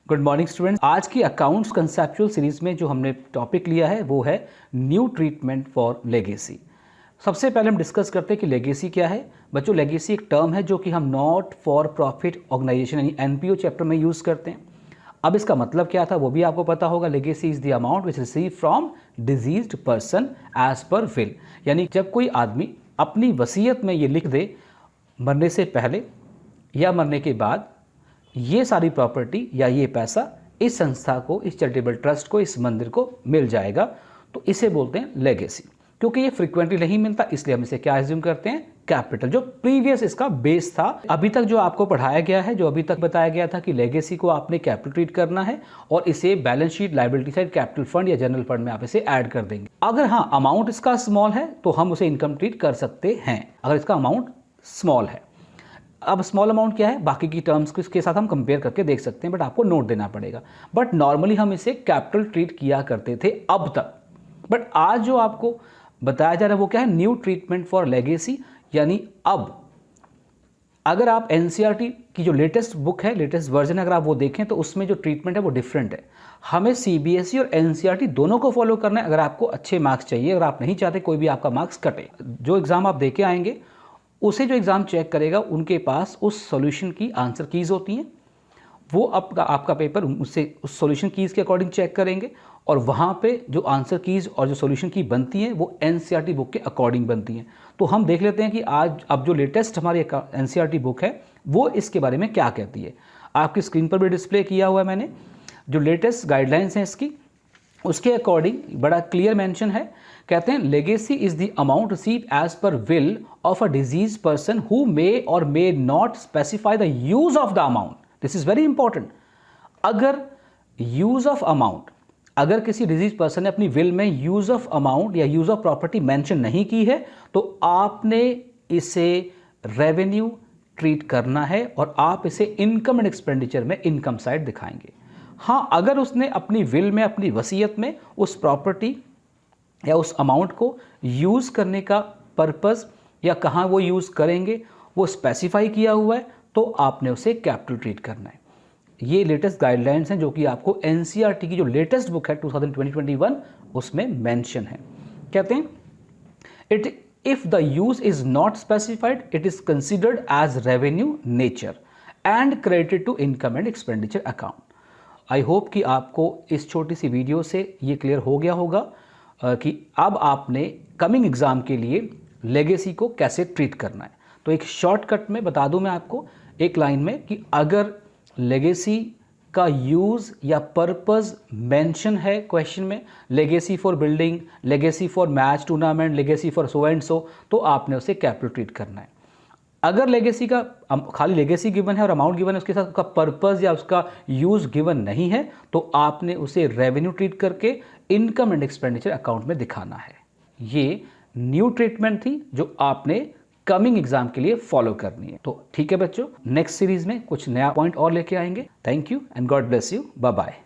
Good morning students. आज की accounts conceptual series में जो हमने टॉपिक लिया है वो है न्यू ट्रीटमेंट फॉर लेगेसी। सबसे पहले हम डिस्कस करते हैं कि लेगेसी क्या है। बच्चों, लेगेसी एक टर्म है जो कि हम नॉट फॉर प्रॉफिट ऑर्गेनाइजेशन यानी एनपीओ चैप्टर में यूज़ करते हैं। अब इसका मतलब क्या था वो भी आपको पता होगा। Legacy is the amount which receive from deceased person as per will, यानी जब कोई आदमी अपनी वसीयत में ये लिख दे मरने से पहले या मरने के बाद ये सारी प्रॉपर्टी या ये पैसा इस संस्था को, इस चैरिटेबल ट्रस्ट को, इस मंदिर को मिल जाएगा, तो इसे बोलते हैं लेगेसी। क्योंकि ये फ्रीक्वेंटली नहीं मिलता इसलिए हम इसे क्या एज्यूम करते हैं, कैपिटल, जो प्रीवियस इसका बेस था। अभी तक जो आपको पढ़ाया गया है, जो अभी तक बताया गया था कि लेगेसी को आपने कैपिटल ट्रीट करना है और इसे balance sheet, liability side, capital fund या जनरल फंड में आप इसे ऐड कर देंगे। अगर हाँ अमाउंट इसका स्मॉल है तो हम उसे इनकम ट्रीट कर सकते हैं, अगर इसका अमाउंट स्मॉल है। अब स्मॉल अमाउंट क्या है, बाकी की टर्म्स के साथ हम कंपेयर करके देख सकते हैं, बट आपको नोट देना पड़ेगा। बट नॉर्मली हम इसे कैपिटल ट्रीट किया करते थे अब तक। बट आज जो आपको बताया जा रहा है वो क्या है, न्यू ट्रीटमेंट फॉर लेगेसी। यानी अब अगर आप एनसीईआरटी की जो लेटेस्ट बुक है, लेटेस्ट वर्जन अगर आप वो देखें तो उसमें जो ट्रीटमेंट है वो डिफरेंट है। हमें सीबीएसई और एनसीईआरटी दोनों को फॉलो करना है अगर आपको अच्छे मार्क्स चाहिए, अगर आप नहीं चाहते कोई भी आपका मार्क्स कटे। जो एग्जाम आप दे के आएंगे उसे जो एग्ज़ाम चेक करेगा उनके पास उस सॉल्यूशन की आंसर कीज़ होती हैं, वो आपका पेपर उससे उस सॉल्यूशन कीज़ के अकॉर्डिंग चेक करेंगे और वहाँ पे जो आंसर कीज़ और जो सॉल्यूशन की बनती हैं वो एनसीईआरटी बुक के अकॉर्डिंग बनती हैं। तो हम देख लेते हैं कि आज अब जो लेटेस्ट हमारी एनसीईआरटी बुक है वो इसके बारे में क्या कहती है। आपकी स्क्रीन पर भी डिस्प्ले किया हुआ है मैंने, जो लेटेस्ट गाइडलाइंस हैं इसकी, उसके अकॉर्डिंग बड़ा क्लियर मेंशन है। कहते हैं legacy is the amount receive as per will of a deceased person who may or may not specify the use of the amount. This is very important. अगर use of amount, अगर किसी deceased person ने अपनी will में use of amount या use of property mention नहीं की है तो आपने इसे रेवेन्यू ट्रीट करना है और आप इसे इनकम एंड एक्सपेंडिचर में इनकम साइड दिखाएंगे। हाँ, अगर उसने अपनी विल में, अपनी वसीयत में उस प्रॉपर्टी या उस अमाउंट को यूज़ करने का पर्पस या कहाँ वो यूज़ करेंगे वो स्पेसिफाई किया हुआ है तो आपने उसे कैपिटल ट्रीट करना है। ये लेटेस्ट गाइडलाइंस हैं जो कि आपको एनसीईआरटी की जो लेटेस्ट बुक है 2021 उसमें मेंशन है। कहते हैं it if the use is not specified it is considered as revenue nature and credited to income and expenditure account. I hope कि आपको इस छोटी सी वीडियो से ये क्लियर हो गया होगा कि अब आपने कमिंग एग्ज़ाम के लिए लेगेसी को कैसे ट्रीट करना है। तो एक शॉर्टकट में बता दूं मैं आपको एक लाइन में कि अगर लेगेसी का यूज़ या पर्पस मेंशन है क्वेश्चन में, legacy for building, legacy for match tournament, legacy for so and so, तो आपने उसे कैपिटल ट्रीट करना है। अगर लेगेसी का खाली लेगेसी गिवन है और अमाउंट गिवन है, उसके साथ उसका पर्पस या उसका यूज़ गिवन नहीं है, तो आपने उसे रेवेन्यू ट्रीट करके इनकम एंड एक्सपेंडिचर अकाउंट में दिखाना है। ये न्यू ट्रीटमेंट थी जो आपने कमिंग एग्जाम के लिए फॉलो करनी है। तो ठीक है बच्चों, नेक्स्ट सीरीज में कुछ नया पॉइंट और लेके आएंगे। Thank you and God bless you. Bye bye.